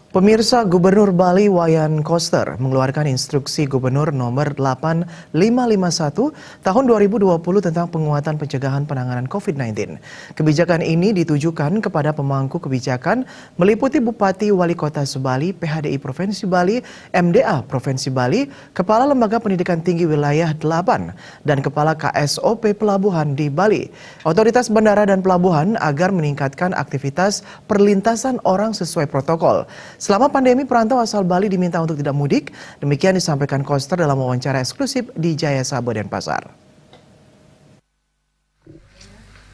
Pemirsa, Gubernur Bali Wayan Koster mengeluarkan instruksi Gubernur nomor 8551 tahun 2020 tentang penguatan pencegahan penanganan COVID-19. Kebijakan ini ditujukan kepada pemangku kebijakan meliputi Bupati Wali Kota Sebali, PHDI Provinsi Bali, MDA Provinsi Bali, Kepala Lembaga Pendidikan Tinggi Wilayah 8, dan Kepala KSOP Pelabuhan di Bali. Otoritas Bandara dan Pelabuhan agar meningkatkan aktivitas perlintasan orang sesuai protokol. Selama pandemi, perantau asal Bali diminta untuk tidak mudik. Demikian disampaikan Koster dalam wawancara eksklusif di Jaya Sabo Denpasar.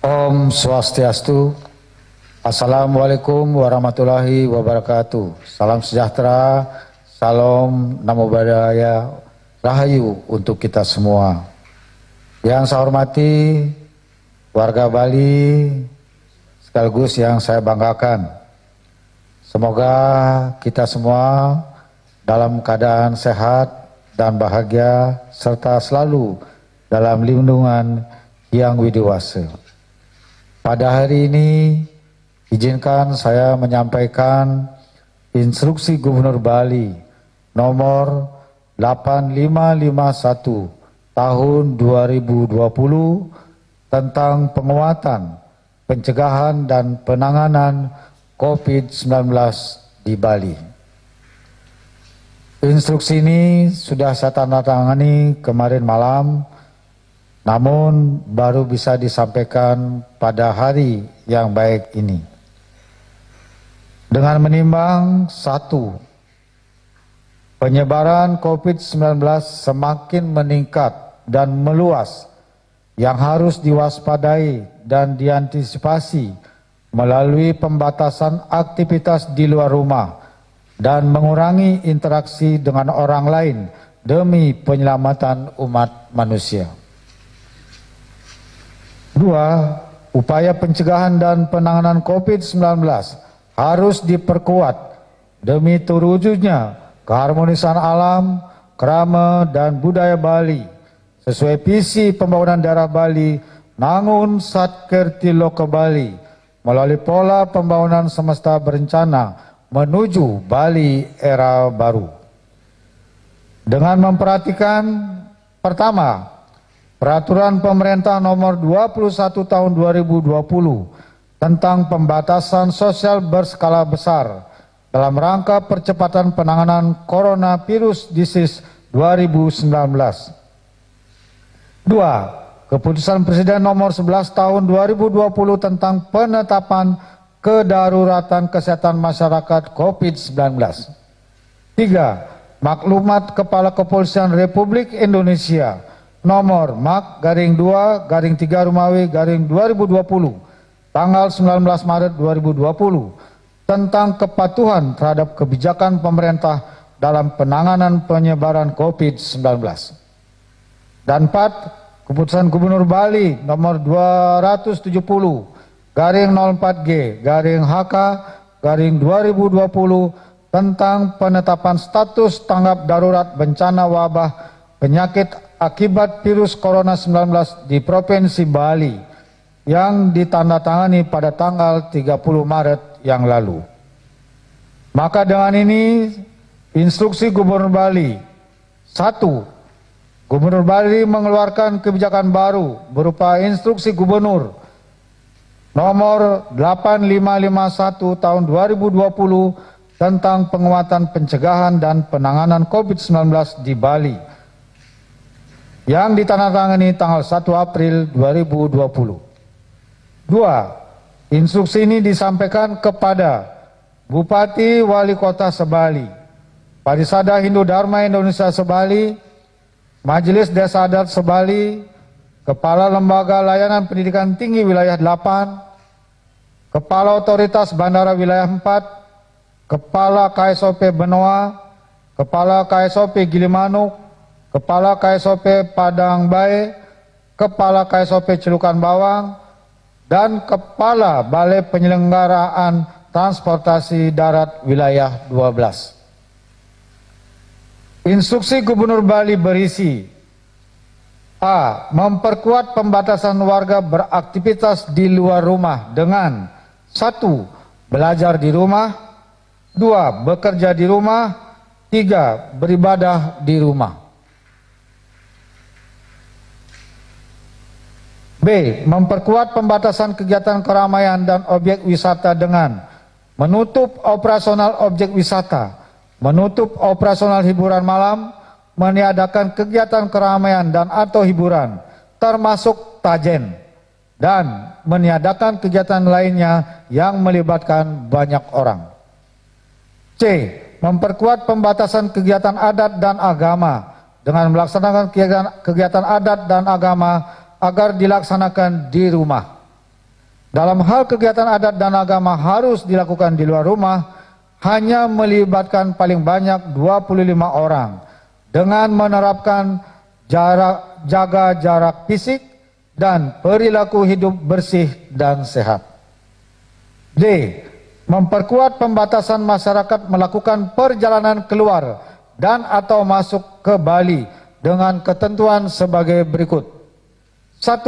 Om Swastiastu. Assalamualaikum warahmatullahi wabarakatuh. Salam sejahtera, salam namo buddhaya, rahayu untuk kita semua. Yang saya hormati warga Bali, sekaligus yang saya banggakan. Semoga kita semua dalam keadaan sehat dan bahagia serta selalu dalam lindungan Hyang Widiwasa. Pada hari ini izinkan saya menyampaikan instruksi Gubernur Bali nomor 8551 tahun 2020 tentang penguatan pencegahan dan penanganan COVID-19 di Bali. Instruksi ini sudah saya tandatangani kemarin malam, namun baru bisa disampaikan pada hari yang baik ini. Dengan menimbang satu, penyebaran COVID-19 semakin meningkat dan meluas yang harus diwaspadai dan diantisipasi melalui pembatasan aktivitas di luar rumah dan mengurangi interaksi dengan orang lain demi penyelamatan umat manusia. Dua, upaya pencegahan dan penanganan COVID-19 harus diperkuat demi terwujudnya keharmonisan alam, krama, dan budaya Bali sesuai visi pembangunan daerah Bali Nangun Satkerti Loka Bali melalui pola pembangunan semesta berencana menuju Bali era baru. Dengan memperhatikan pertama, Peraturan Pemerintah Nomor 21 Tahun 2020 tentang pembatasan sosial berskala besar dalam rangka percepatan penanganan coronavirus disease 2019. Dua, Keputusan Presiden Nomor 11 Tahun 2020 tentang penetapan kedaruratan kesehatan masyarakat COVID-19. 3. Maklumat Kepala Kepolisian Republik Indonesia Nomor MAK-2-3 Romawi-2020 tanggal 19 Maret 2020 tentang kepatuhan terhadap kebijakan pemerintah dalam penanganan penyebaran COVID-19. Dan 4. Keputusan Gubernur Bali nomor 270-04G-HK-2020 tentang penetapan status tanggap darurat bencana wabah penyakit akibat virus corona 19 di Provinsi Bali yang ditandatangani pada tanggal 30 Maret yang lalu. Maka dengan ini instruksi Gubernur Bali 1. Gubernur Bali mengeluarkan kebijakan baru berupa instruksi Gubernur nomor 8551 tahun 2020 tentang penguatan pencegahan dan penanganan COVID-19 di Bali yang ditandatangani tanggal 1 April 2020. 2. Instruksi ini disampaikan kepada Bupati Wali Kota Sebali, Parisada Hindu Dharma Indonesia Sebali, Majelis Desa Adat Sebali, Kepala Lembaga Layanan Pendidikan Tinggi Wilayah 8, Kepala Otoritas Bandara Wilayah 4, Kepala KSOP Benoa, Kepala KSOP Gilimanuk, Kepala KSOP Padang Bae, Kepala KSOP Celukan Bawang, dan Kepala Balai Penyelenggaraan Transportasi Darat Wilayah 12. Instruksi Gubernur Bali berisi A. Memperkuat pembatasan warga beraktivitas di luar rumah dengan 1. Belajar di rumah, 2. Bekerja di rumah. 3. Beribadah di rumah. B. Memperkuat pembatasan kegiatan keramaian dan objek wisata dengan menutup operasional objek wisata, menutup operasional hiburan malam, meniadakan kegiatan keramaian dan atau hiburan, termasuk tajen, dan meniadakan kegiatan lainnya yang melibatkan banyak orang. C. Memperkuat pembatasan kegiatan adat dan agama dengan melaksanakan kegiatan adat dan agama agar dilaksanakan di rumah. Dalam hal kegiatan adat dan agama harus dilakukan di luar rumah, hanya melibatkan paling banyak 25 orang dengan menerapkan jaga jarak fisik dan perilaku hidup bersih dan sehat. D. Memperkuat pembatasan masyarakat melakukan perjalanan keluar dan atau masuk ke Bali dengan ketentuan sebagai berikut. 1.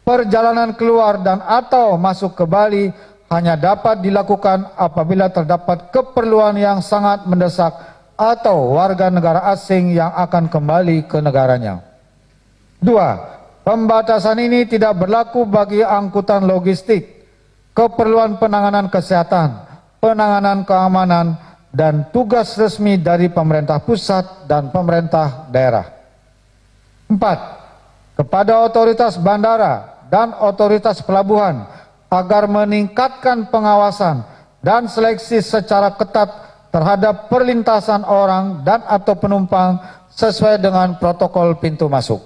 Perjalanan keluar dan atau masuk ke Bali hanya dapat dilakukan apabila terdapat keperluan yang sangat mendesak atau warga negara asing yang akan kembali ke negaranya. 2. Pembatasan ini tidak berlaku bagi angkutan logistik, keperluan penanganan kesehatan, penanganan keamanan, dan tugas resmi dari pemerintah pusat dan pemerintah daerah. 4. Kepada otoritas bandara dan otoritas pelabuhan agar meningkatkan pengawasan dan seleksi secara ketat terhadap perlintasan orang dan atau penumpang sesuai dengan protokol pintu masuk.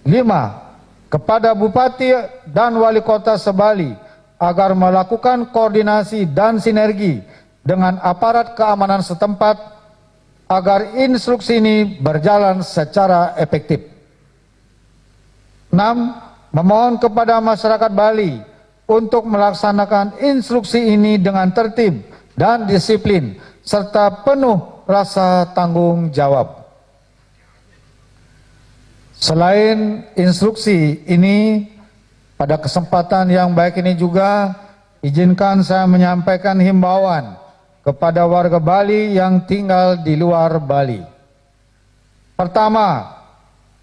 5. Kepada Bupati dan Wali Kota Sebali agar melakukan koordinasi dan sinergi dengan aparat keamanan setempat agar instruksi ini berjalan secara efektif. 6. Memohon kepada masyarakat Bali untuk melaksanakan instruksi ini dengan tertib dan disiplin serta penuh rasa tanggung jawab. Selain instruksi ini, pada kesempatan yang baik ini juga izinkan saya menyampaikan himbauan kepada warga Bali yang tinggal di luar Bali. Pertama,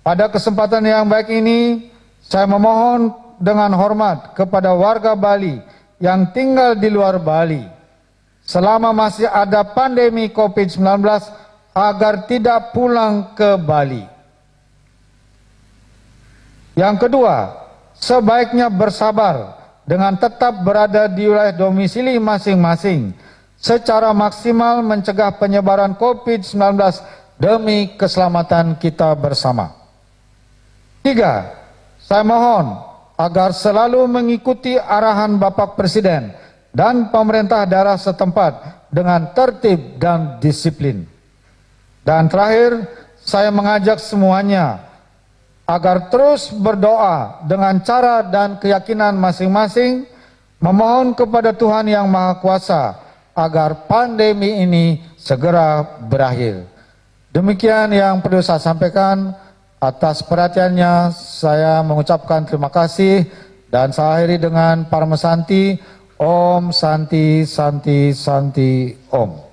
pada kesempatan yang baik ini, saya memohon dengan hormat kepada warga Bali yang tinggal di luar Bali, selama masih ada pandemi COVID-19, agar tidak pulang ke Bali. Yang kedua, sebaiknya bersabar dengan tetap berada di wilayah domisili masing-masing, secara maksimal mencegah penyebaran COVID-19 demi keselamatan kita bersama. 3. Saya mohon agar selalu mengikuti arahan Bapak Presiden dan pemerintah daerah setempat dengan tertib dan disiplin. Dan terakhir, saya mengajak semuanya agar terus berdoa dengan cara dan keyakinan masing-masing, memohon kepada Tuhan Yang Maha Kuasa agar pandemi ini segera berakhir. Demikian yang perlu saya sampaikan. Atas perhatiannya saya mengucapkan terima kasih dan saya akhiri dengan Parma Santi, Om Santi Santi Santi Om.